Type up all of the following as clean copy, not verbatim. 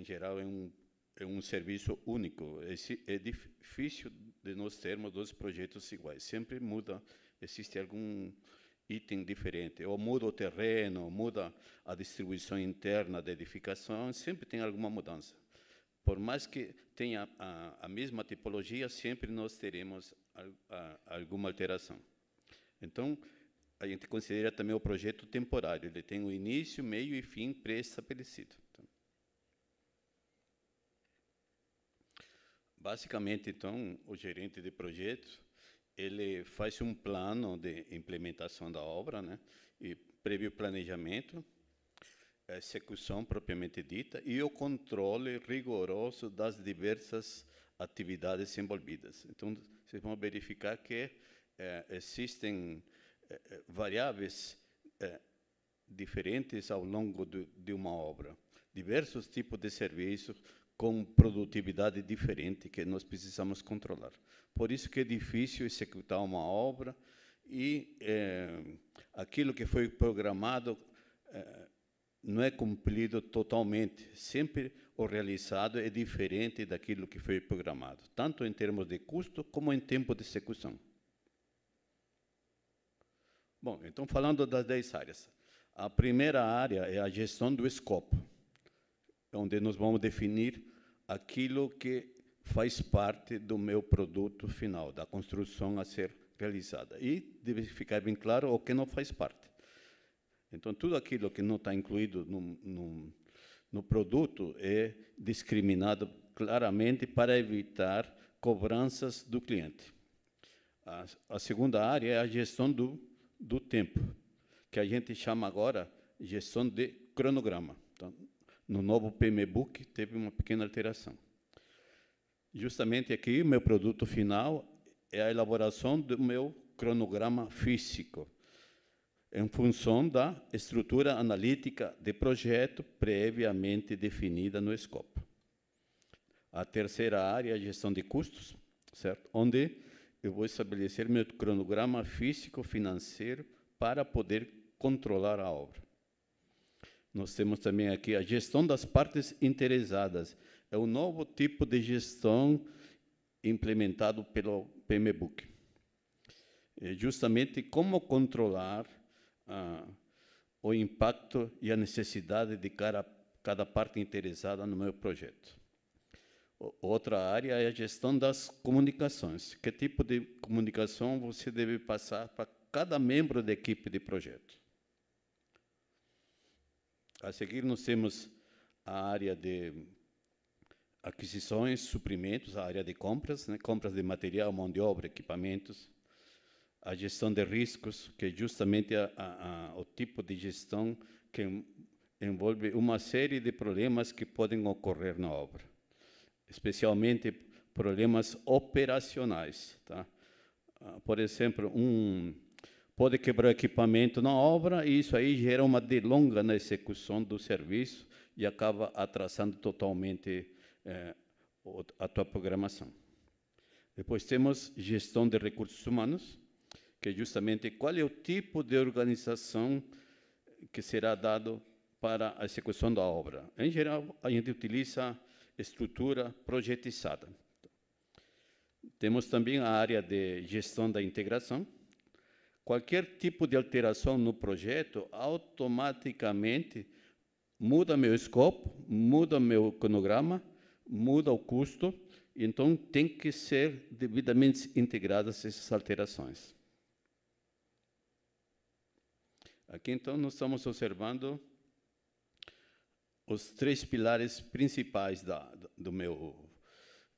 em geral, é um serviço único. É difícil de nós termos dois projetos iguais. Sempre muda, existe algum item diferente. Ou muda o terreno, muda a distribuição interna da edificação, sempre tem alguma mudança. Por mais que tenha a mesma tipologia, sempre nós teremos alguma alteração. Então, a gente considera também o projeto temporário. Ele tem o início, meio e fim pré-estabelecido. Então, basicamente, então, o gerente de projeto, ele faz um plano de implementação da obra, né? E prévio planejamento, a execução propriamente dita e o controle rigoroso das diversas atividades envolvidas. Então, vocês vão verificar que existem variáveis diferentes ao longo de uma obra, diversos tipos de serviços com produtividade diferente que nós precisamos controlar. Por isso que é difícil executar uma obra e aquilo que foi programado não é cumprido totalmente. Sempre o realizado é diferente daquilo que foi programado, tanto em termos de custo como em tempo de execução. Bom, então, falando das 10 áreas. A primeira área é a gestão do escopo, onde nós vamos definir aquilo que faz parte do meu produto final, da construção a ser realizada. E deve ficar bem claro o que não faz parte. Então, tudo aquilo que não está incluído no produto é discriminado claramente para evitar cobranças do cliente. A segunda área é a gestão do tempo, que a gente chama agora gestão de cronograma. Então, no novo PMBOK teve uma pequena alteração. Justamente aqui, o meu produto final é a elaboração do meu cronograma físico, em função da estrutura analítica de projeto previamente definida no escopo. A terceira área é a gestão de custos, certo? Onde eu vou estabelecer meu cronograma físico-financeiro para poder controlar a obra. Nós temos também aqui a gestão das partes interessadas. É um novo tipo de gestão implementado pelo PMBOK. É justamente como controlar o impacto e a necessidade de cada parte interessada no meu projeto. Outra área é a gestão das comunicações. Que tipo de comunicação você deve passar para cada membro da equipe de projeto? A seguir, nós temos a área de aquisições, suprimentos, a área de compras, né? Compras de material, mão de obra, equipamentos. A gestão de riscos, que é justamente o tipo de gestão que envolve uma série de problemas que podem ocorrer na obra, especialmente problemas operacionais. Tá? Por exemplo, pode quebrar o equipamento na obra e isso aí gera uma delonga na execução do serviço e acaba atrasando totalmente a tua programação. Depois temos gestão de recursos humanos, que é justamente qual é o tipo de organização que será dado para a execução da obra. Em geral, a gente utiliza estrutura projetizada. Temos também a área de gestão da integração. Qualquer tipo de alteração no projeto, automaticamente muda meu escopo, muda meu cronograma, muda o custo, então tem que ser devidamente integradas essas alterações. Aqui, então, nós estamos observando os 3 pilares principais do meu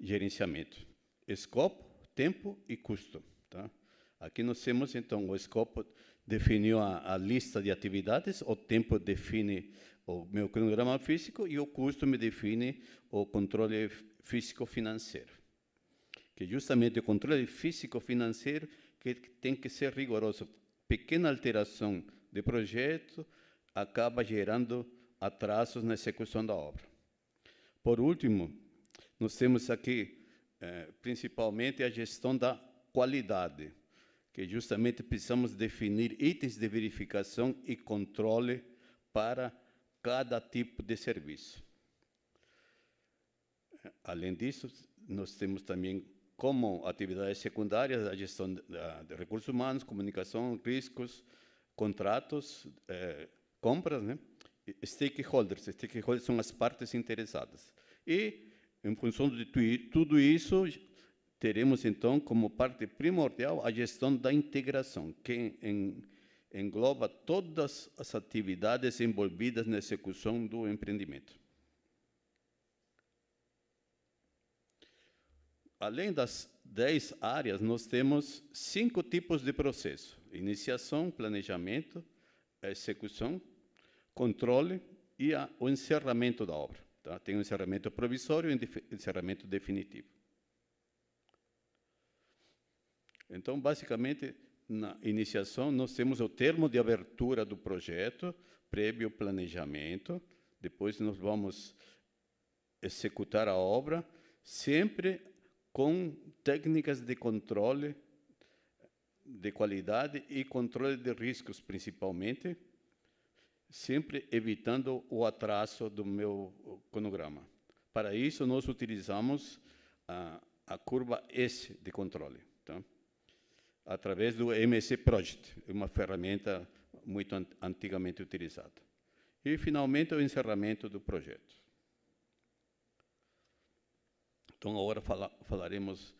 gerenciamento: escopo, tempo e custo. Tá? Aqui nós temos, então, o escopo definiu a lista de atividades, o tempo define o meu cronograma físico e o custo me define o controle físico-financeiro. Que justamente o controle físico-financeiro que tem que ser rigoroso. Pequena alteração de projeto acaba gerando atrasos na execução da obra. Por último, nós temos aqui, principalmente, a gestão da qualidade, que justamente precisamos definir itens de verificação e controle para cada tipo de serviço. Além disso, nós temos também como atividades secundárias a gestão de recursos humanos, comunicação, riscos, contratos, compras, né? Stakeholders. Stakeholders são as partes interessadas. E, em função de tudo isso, teremos, então, como parte primordial a gestão da integração, que engloba todas as atividades envolvidas na execução do empreendimento. Além das 10 áreas, nós temos 5 tipos de processo: iniciação, planejamento, execução, controle e o encerramento da obra. Tá? Tem o encerramento provisório e o encerramento definitivo. Então, basicamente, na iniciação, nós temos o termo de abertura do projeto, prévio planejamento, depois nós vamos executar a obra, sempre com técnicas de controle de qualidade e controle de riscos, principalmente, sempre evitando o atraso do meu cronograma. Para isso, nós utilizamos a curva S de controle, tá? Através do MC Project, uma ferramenta muito antigamente utilizada. E, finalmente, o encerramento do projeto. Então, agora falaremos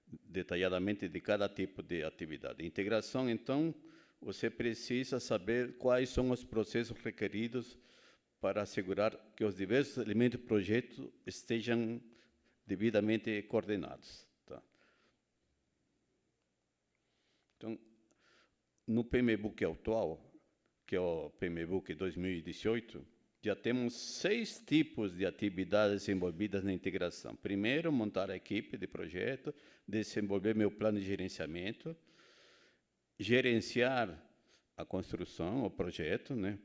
detalhadamente de cada tipo de atividade. Integração, então, você precisa saber quais são os processos requeridos para assegurar que os diversos elementos do projeto estejam devidamente coordenados. Tá? Então, no PMBOK atual, que é o PMBOK 2018, já temos 6 tipos de atividades envolvidas na integração. Primeiro, montar a equipe de projeto, desenvolver meu plano de gerenciamento, gerenciar a construção, o projeto, né?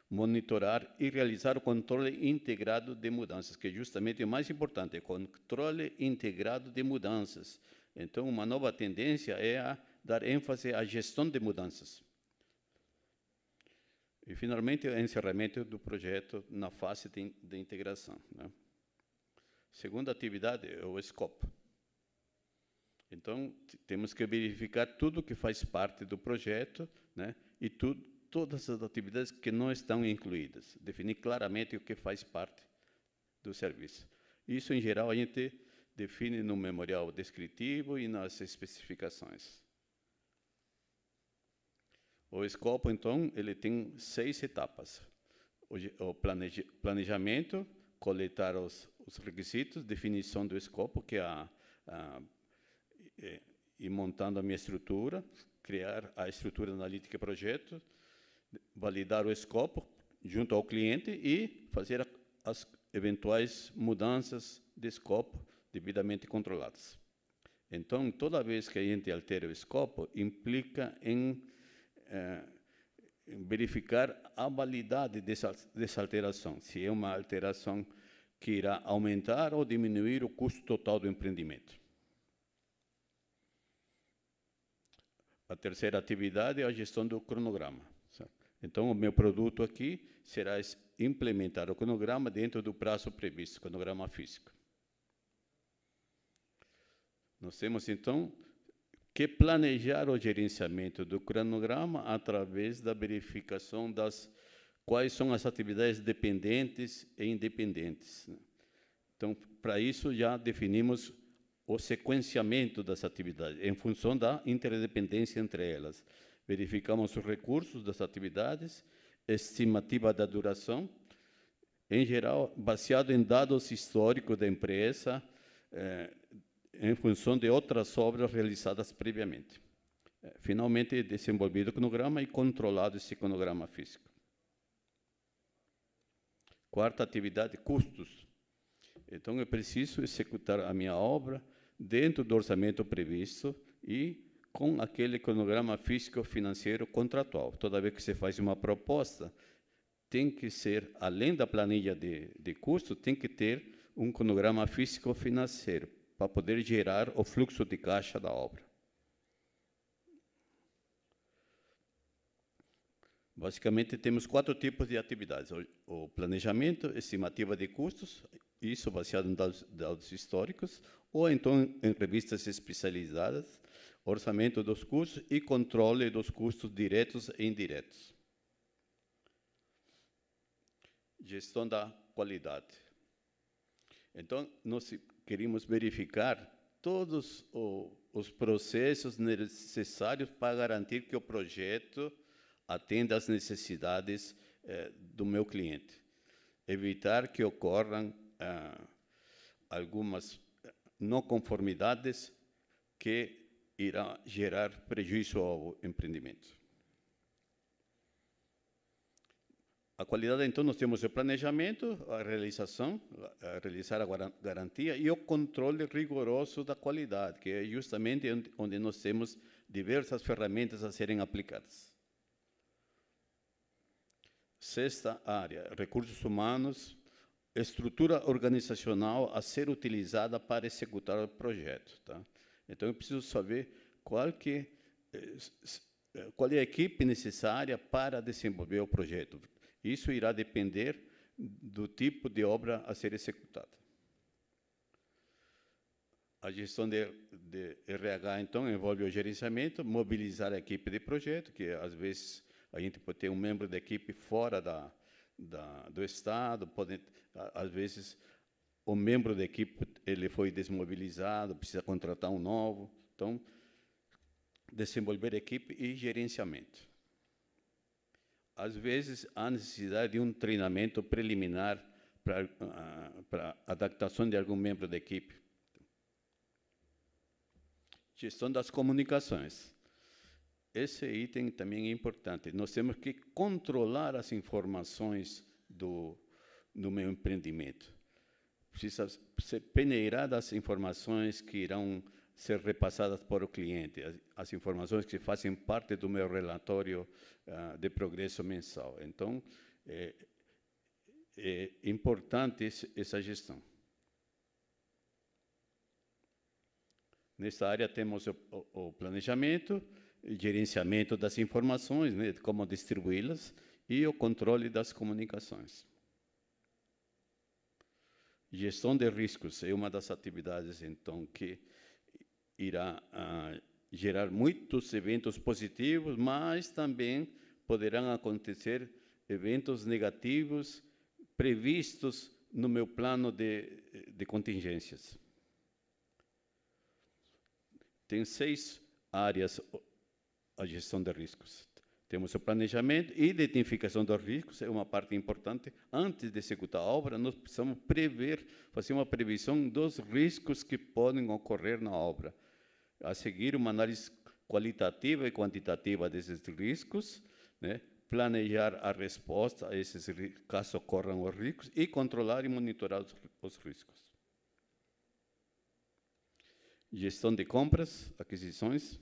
Monitorar e realizar o controle integrado de mudanças, que é justamente o mais importante, é controle integrado de mudanças. Então, uma nova tendência é a dar ênfase à gestão de mudanças. E, finalmente, o encerramento do projeto na fase de integração. Né? Segunda atividade é o escopo. Então, temos que verificar tudo que faz parte do projeto, né? E todas as atividades que não estão incluídas. Definir claramente o que faz parte do serviço. Isso, em geral, a gente define no memorial descritivo e nas especificações. O escopo, então, ele tem 6 etapas. O planejamento, coletar os requisitos, definição do escopo, que é ir montando a minha estrutura, criar a estrutura analítica do projeto, validar o escopo junto ao cliente e fazer as eventuais mudanças de escopo devidamente controladas. Então, toda vez que a gente altera o escopo, implica em verificar a validade dessa alteração, se é uma alteração que irá aumentar ou diminuir o custo total do empreendimento. A terceira atividade é a gestão do cronograma. Então, o meu produto aqui será implementar o cronograma dentro do prazo previsto, cronograma físico. Nós temos, então, que planejar o gerenciamento do cronograma através da verificação das quais são as atividades dependentes e independentes. Então, para isso, já definimos o sequenciamento das atividades, em função da interdependência entre elas. Verificamos os recursos das atividades, estimativa da duração, em geral, baseado em dados históricos da empresa, em função de outras obras realizadas previamente. Finalmente, desenvolvido o cronograma e controlado esse cronograma físico. Quarta atividade, custos. Então, eu preciso executar a minha obra dentro do orçamento previsto e com aquele cronograma físico-financeiro contratual. Toda vez que você faz uma proposta, tem que ser, além da planilha de custo, tem que ter um cronograma físico-financeiro, para poder gerar o fluxo de caixa da obra. Basicamente, temos 4 tipos de atividades. O planejamento, estimativa de custos, isso baseado em dados históricos, ou então em revistas especializadas, orçamento dos custos e controle dos custos diretos e indiretos. Gestão da qualidade. Então, nós queremos verificar todos os processos necessários para garantir que o projeto atenda às necessidades do meu cliente. Evitar que ocorram algumas não conformidades que irá gerar prejuízo ao empreendimento. A qualidade, então, nós temos o planejamento, a realização, realizar a garantia e o controle rigoroso da qualidade, que é justamente onde nós temos diversas ferramentas a serem aplicadas. Sexta área, recursos humanos, estrutura organizacional a ser utilizada para executar o projeto. Tá? Então, eu preciso saber qual é a equipe necessária para desenvolver o projeto. Isso irá depender do tipo de obra a ser executada. A gestão de RH, então, envolve o gerenciamento, mobilizar a equipe de projeto, que às vezes a gente pode ter um membro da equipe fora do Estado, às vezes o membro da equipe ele foi desmobilizado, precisa contratar um novo. Então, desenvolver equipe e gerenciamento. Às vezes, há necessidade de um treinamento preliminar para a adaptação de algum membro da equipe. Gestão das comunicações. Esse item também é importante. Nós temos que controlar as informações do meu empreendimento. Precisa ser peneirada as informações que irão ser repassadas para o cliente, as informações que fazem parte do meu relatório de progresso mensal. Então, é importante essa gestão. Nesta área temos o planejamento, gerenciamento das informações, né, como distribuí-las, e o controle das comunicações. Gestão de riscos é uma das atividades, então, que irá gerar muitos eventos positivos, mas também poderão acontecer eventos negativos previstos no meu plano de contingências. Tem 6 áreas a gestão de riscos. Temos o planejamento e identificação dos riscos, é uma parte importante. Antes de executar a obra, nós precisamos fazer uma previsão dos riscos que podem ocorrer na obra. A seguir, uma análise qualitativa e quantitativa desses riscos, né? Planejar a resposta a esses riscos, caso ocorram os riscos, e controlar e monitorar os riscos. Gestão de compras, aquisições.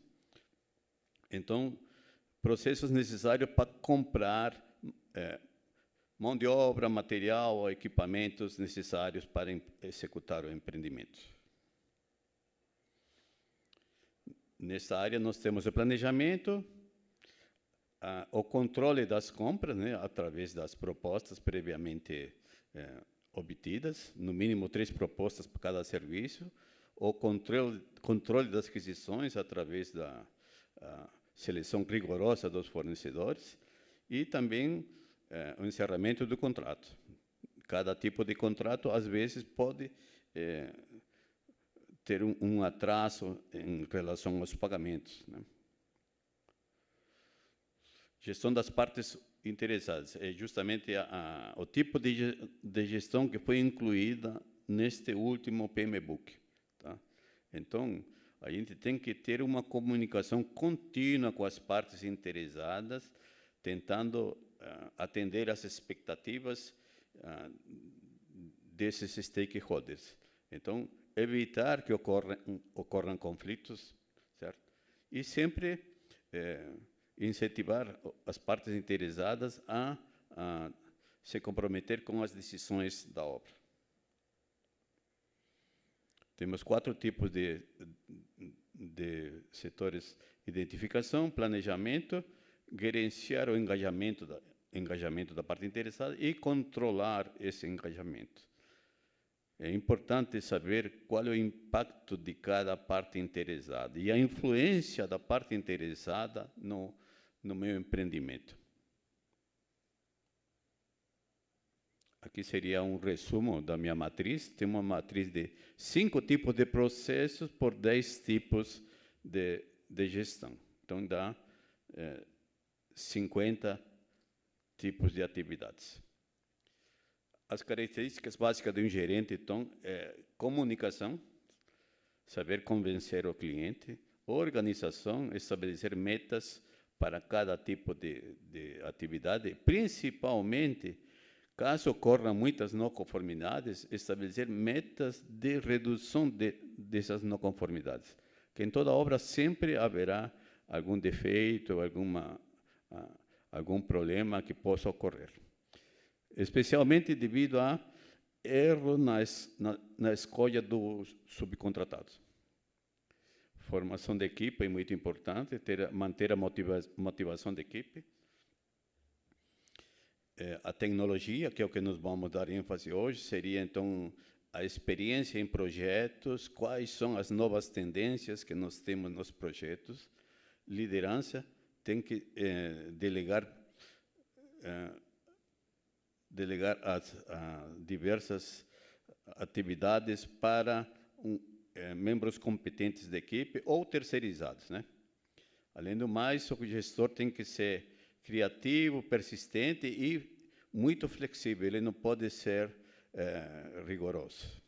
Então, processos necessários para comprar mão de obra, material, equipamentos necessários para executar o empreendimento. Nessa área, nós temos o planejamento, o controle das compras, né, através das propostas previamente obtidas, no mínimo 3 propostas para cada serviço, o controle das aquisições através da seleção rigorosa dos fornecedores e também o encerramento do contrato. Cada tipo de contrato, às vezes, pode ter um atraso em relação aos pagamentos, né? Gestão das partes interessadas é justamente o tipo de gestão que foi incluída neste último PMBOK. Tá? Então, a gente tem que ter uma comunicação contínua com as partes interessadas, tentando atender às expectativas desses stakeholders. Então, evitar que ocorram conflitos, certo? E sempre incentivar as partes interessadas a se comprometer com as decisões da obra. Temos 4 tipos de setores: identificação, planejamento, gerenciar o engajamento da parte interessada e controlar esse engajamento. É importante saber qual é o impacto de cada parte interessada e a influência da parte interessada no meu empreendimento. Aqui seria um resumo da minha matriz. Tem uma matriz de 5 tipos de processos por 10 tipos de gestão. Então, dá 50 tipos de atividades. As características básicas de um gerente, então, é comunicação, saber convencer o cliente, organização, estabelecer metas para cada tipo de atividade, principalmente, caso ocorram muitas não conformidades, estabelecer metas de redução dessas não conformidades. Que em toda obra sempre haverá algum defeito, algum problema que possa ocorrer. Especialmente devido a erro na escolha dos subcontratados. Formação de equipe é muito importante, manter a motivação da equipe. A tecnologia, que é o que nós vamos dar ênfase hoje, seria, então, a experiência em projetos, quais são as novas tendências que nós temos nos projetos. Liderança, tem que delegar as diversas atividades para membros competentes da equipe ou terceirizados, né? Além do mais, o gestor tem que ser criativo, persistente e muito flexível. Ele não pode ser rigoroso.